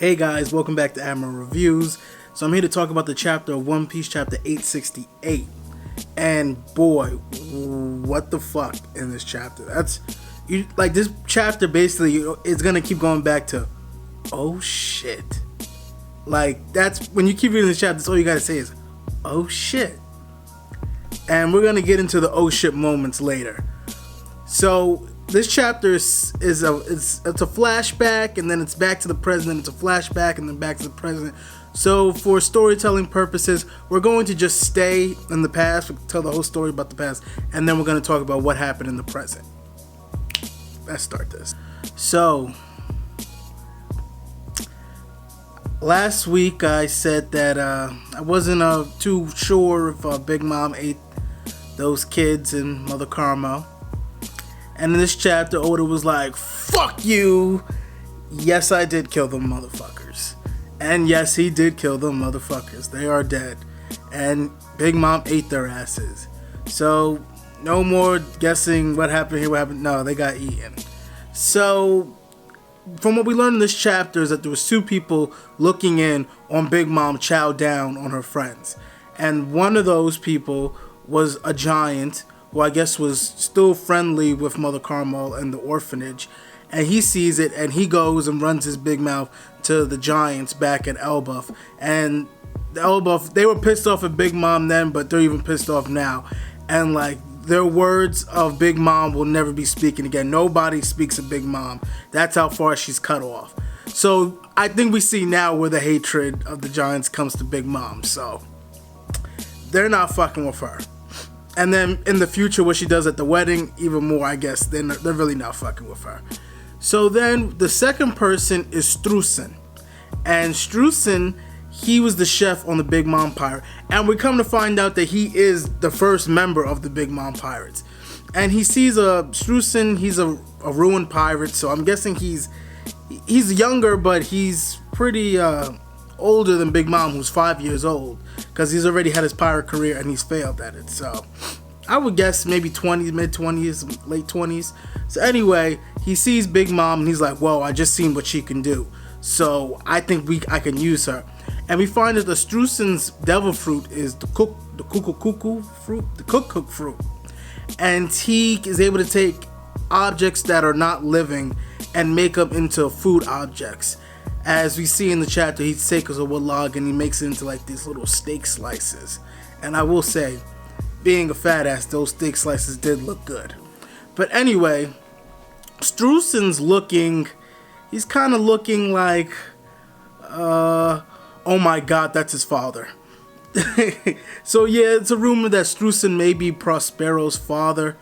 Hey guys, welcome back to Admiral Reviews. So I'm here to talk about the chapter of One Piece, chapter 868. And boy, what the fuck in this chapter? This chapter basically is gonna keep going back to, oh shit. Like, that's when you keep reading this chapter, that's all you gotta say is, oh shit. And we're gonna get into the oh shit moments later. So this chapter is a flashback, and then it's back to the present. It's a flashback, and then back to the present. So for storytelling purposes, we're going to just stay in the past, we'll tell the whole story about the past, and then we're going to talk about what happened in the present. Let's start this. So last week I said that I wasn't too sure if Big Mom ate those kids and Mother Carmel. And in this chapter, Oda was like, fuck you! Yes, I did kill them motherfuckers. And yes, he did kill them motherfuckers. They are dead. And Big Mom ate their asses. So, no more guessing what happened here, what happened. No, they got eaten. So, from what we learned in this chapter is that there was two people looking in on Big Mom chow down on her friends. And one of those people was a giant who I guess was still friendly with Mother Carmel and the orphanage. And he sees it, and he goes and runs his big mouth to the giants back at Elbaf. And the Elbaf, they were pissed off at Big Mom then, but they're even pissed off now. And like, their words of Big Mom will never be speaking again. Nobody speaks of Big Mom. That's how far she's cut off. So I think we see now where the hatred of the giants comes to Big Mom. So they're not fucking with her. And then in the future, what she does at the wedding, even more, I guess, they're really not fucking with her. So then the second person is Streusen. And Streusen, he was the chef on the Big Mom Pirate. And we come to find out that he is the first member of the Big Mom Pirates. And he sees Streusen, he's a ruined pirate. So I'm guessing he's younger, but he's pretty older than Big Mom, who's 5 years old, because he's already had his pirate career and he's failed at it. So I would guess maybe 20s, mid-20s, late 20s. So anyway, he sees Big Mom and he's like, whoa, I just seen what she can do. So I think I can use her. And we find that the Streusen's Devil Fruit is the cook fruit. And he is able to take objects that are not living and make them into food objects. As we see in the chapter, he takes a wood log and he makes it into like these little steak slices. And I will say, being a fat ass, those steak slices did look good. But anyway, Streusen's he's kind of looking like, oh my god, that's his father. So yeah, it's a rumor that Streusen may be Prospero's father.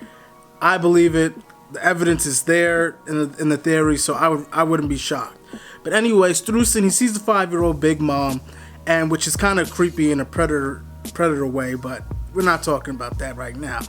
I believe it. The evidence is there in the theory, so I wouldn't be shocked. But anyway, Streusen, he sees the 5-year-old Big Mom, and which is kind of creepy in a predator way, but we're not talking about that right now.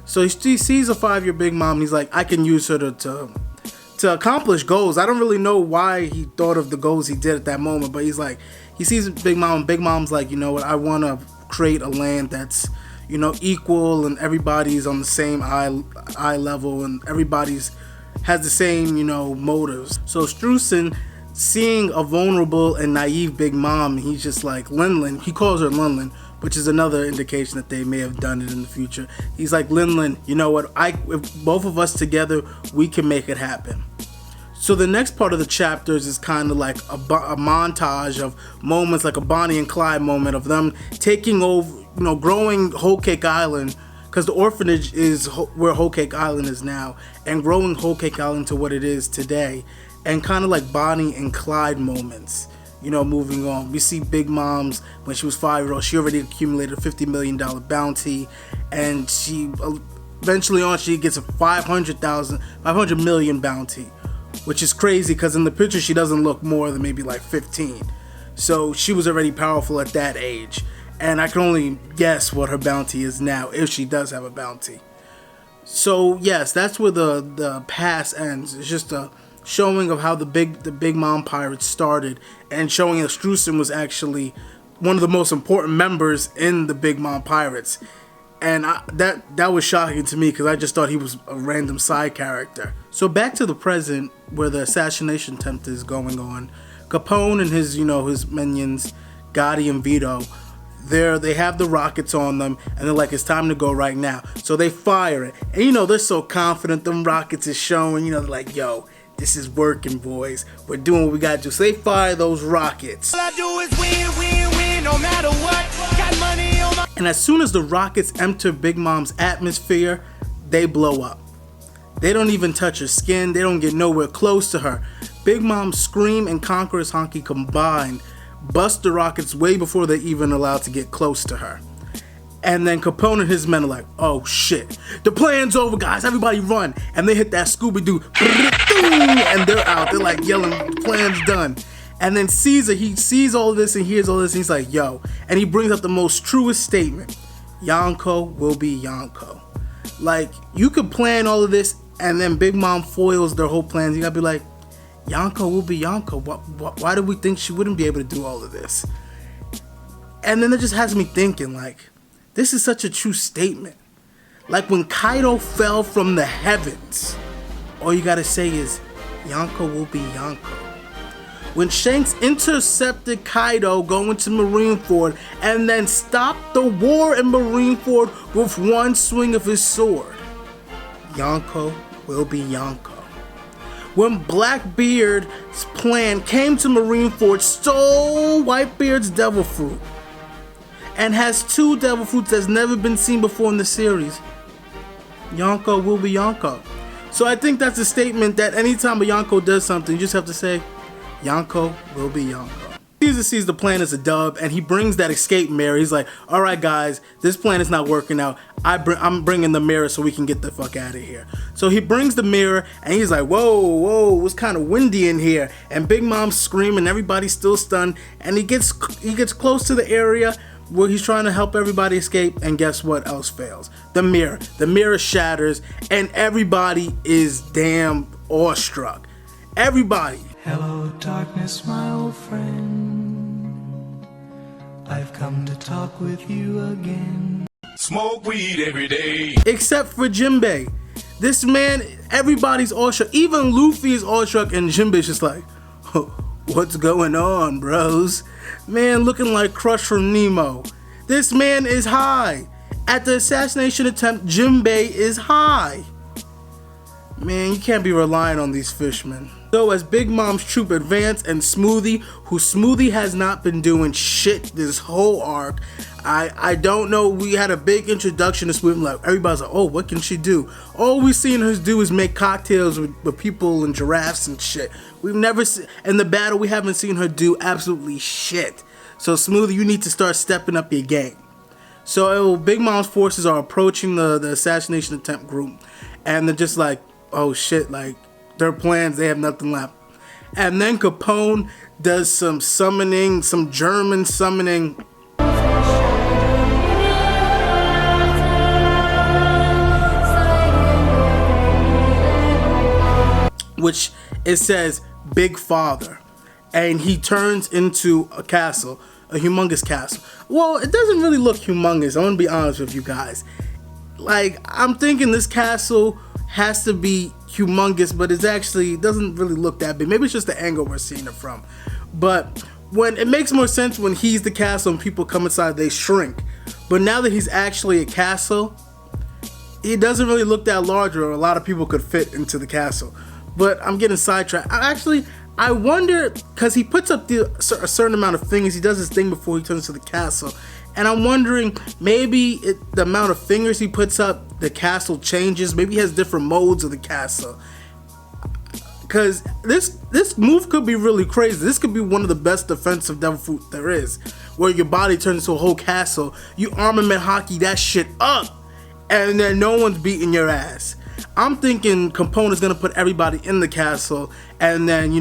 So he sees a 5-year Big Mom, and he's like, I can use her to accomplish goals. I don't really know why he thought of the goals he did at that moment, but he's like, he sees Big Mom, and Big Mom's like, you know what, I want to create a land that's, you know, equal, and everybody's on the same eye level, and everybody's has the same, you know, motives. So Streusen, seeing a vulnerable and naive Big Mom, he's just like, Linlin, he calls her Linlin, which is another indication that they may have done it in the future. He's like, Linlin, you know what, if both of us together, we can make it happen. So the next part of the chapters is kind of like a montage of moments, like a Bonnie and Clyde moment of them taking over, you know, growing Whole Cake Island, because the orphanage is where Whole Cake Island is now, and growing Whole Cake Island to what it is today. And kind of like Bonnie and Clyde moments, you know, moving on. We see Big Mom's, when she was 5-year-old, she already accumulated a $50 million bounty, and she eventually on, she gets a 500 million bounty, which is crazy because in the picture she doesn't look more than maybe like 15. So she was already powerful at that age, and I can only guess what her bounty is now, if she does have a bounty. So yes, that's where the past ends. It's just a showing of how the Big Mom Pirates started, and showing that Streusen was actually one of the most important members in the Big Mom Pirates. And that was shocking to me, because I just thought he was a random side character. So back to the present, where the assassination attempt is going on. Capone and his, his minions, Gotti and Vito, they have the rockets on them, and they're like, it's time to go right now. So they fire it, and they're so confident. Them rockets is showing, they're like, yo, this is working, boys. We're doing what we gotta do. So they fire those rockets. All I do is win, win, win, no matter what. Got money on my... And as soon as the rockets enter Big Mom's atmosphere, they blow up. They don't even touch her skin. They don't get nowhere close to her. Big Mom, Scream, and Conqueror's Honky combined bust the rockets way before they even allowed to get close to her. And then Capone and his men are like, oh shit, the plan's over, guys, everybody run. And they hit that Scooby-Doo, and they're out. They're like yelling, the plan's done. And then Caesar, he sees all this and hears all this, and he's like, yo. And he brings up the most truest statement. Yonko will be Yonko. Like, you could plan all of this, and then Big Mom foils their whole plans. You gotta be like, Yonko will be Yonko. Why do we think she wouldn't be able to do all of this? And then it just has me thinking, like, this is such a true statement. Like, when Kaido fell from the heavens, all you gotta say is, Yonko will be Yonko. When Shanks intercepted Kaido going to Marineford and then stopped the war in Marineford with one swing of his sword, Yonko will be Yonko. When Blackbeard's plan came to Marineford, stole Whitebeard's Devil Fruit, and has 2 Devil Fruits that's never been seen before in the series, Yonko will be Yonko. So I think that's a statement that anytime a Yonko does something, you just have to say, Yonko will be Yonko. Caesar sees the plan as a dub, and he brings that escape mirror. He's like, all right, guys, this plan is not working out. I'm bringing the mirror so we can get the fuck out of here. So he brings the mirror, and he's like, whoa, it's kind of windy in here. And Big Mom's screaming, everybody's still stunned, and he gets close to the area where he's trying to help everybody escape, and guess what else fails? The mirror. The mirror shatters, and everybody is damn awestruck. Everybody. Hello, darkness, my old friend. I've come to talk with you again. Smoke weed every day. Except for Jinbei. This man, everybody's awestruck. Even Luffy is awestruck, and Jinbei's just like, what's going on, bros? Man looking like Crush from Nemo. This man is high. At the assassination attempt, Jinbei is high. Man, you can't be relying on these fishmen. So as Big Mom's troop advance and Smoothie, who Smoothie has not been doing shit this whole arc. I don't know, we had a big introduction to Smoothie, like everybody's like, oh, what can she do? All we've seen her do is make cocktails with people and giraffes and shit. We've never seen, in the battle, we haven't seen her do absolutely shit. So Smoothie, you need to start stepping up your game. So Big Mom's forces are approaching the assassination attempt group, and they're just like, oh shit, like, their plans, they have nothing left. And then Capone does some summoning, some German summoning. Which it says Big Father. And he turns into a castle, a humongous castle. Well, it doesn't really look humongous, I'm gonna be honest with you guys. Like, I'm thinking this castle has to be humongous, but it doesn't really look that big. Maybe it's just the angle we're seeing it from. But when it makes more sense when he's the castle and people come inside, they shrink. But now that he's actually a castle, it doesn't really look that large, or a lot of people could fit into the castle. But I'm getting sidetracked. I wonder, because he puts up a certain amount of fingers. He does his thing before he turns to the castle. And I'm wondering, maybe the amount of fingers he puts up, the castle changes. Maybe he has different modes of the castle. Because this move could be really crazy. This could be one of the best defensive Devil Fruit there is. Where your body turns into a whole castle. You armament hockey that shit up. And then no one's beating your ass. I'm thinking Capone is going to put everybody in the castle. And then,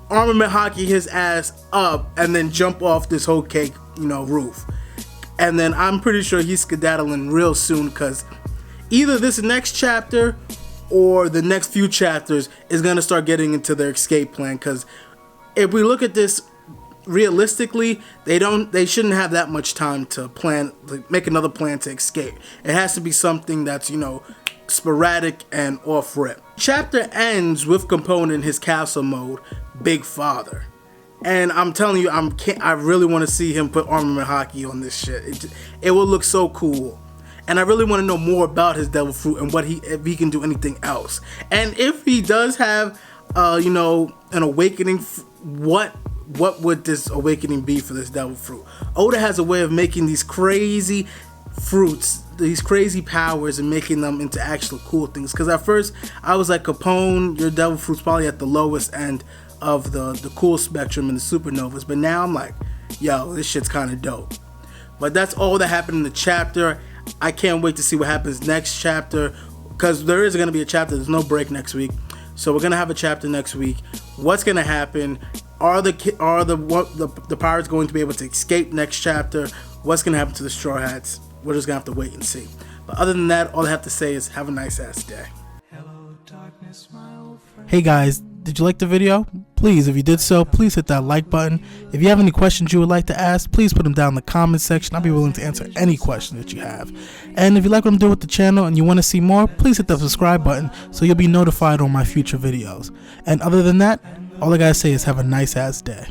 armament hockey his ass up. And then jump off this whole cake, roof. And then I'm pretty sure he's skedaddling real soon, because either this next chapter or the next few chapters is going to start getting into their escape plan. Because if we look at this realistically, they shouldn't have that much time to plan, like, make another plan to escape. It has to be something that's, sporadic and off rip. Chapter ends with Capone in his castle mode, Big Father. And I'm telling you, I really want to see him put armament hockey on this shit. It will look so cool. And I really want to know more about his Devil Fruit and if he can do anything else. And if he does have, an awakening, what would this awakening be for this Devil Fruit? Oda has a way of making these crazy fruits, these crazy powers, and making them into actual cool things. Because at first, I was like, Capone, your Devil Fruit's probably at the lowest end of the cool spectrum in the supernovas. But now I'm like, yo, this shit's kind of dope. But that's all that happened in the chapter. I can't wait to see what happens next chapter, because there is going to be a chapter. There's no break next week, so we're going to have a chapter next week. What's going to happen? Are the pirates going to be able to escape next chapter? What's going to happen to the Straw Hats? We're just going to have to wait and see. But other than that, all I have to say is have a nice ass day. Hello, darkness, my old friend. Hey guys, did you like the video? Please, if you did so, please hit that like button. If you have any questions you would like to ask, please put them down in the comment section. I'll be willing to answer any question that you have. And if you like what I'm doing with the channel and you want to see more, please hit that subscribe button so you'll be notified on my future videos. And other than that, all I gotta say is have a nice ass day.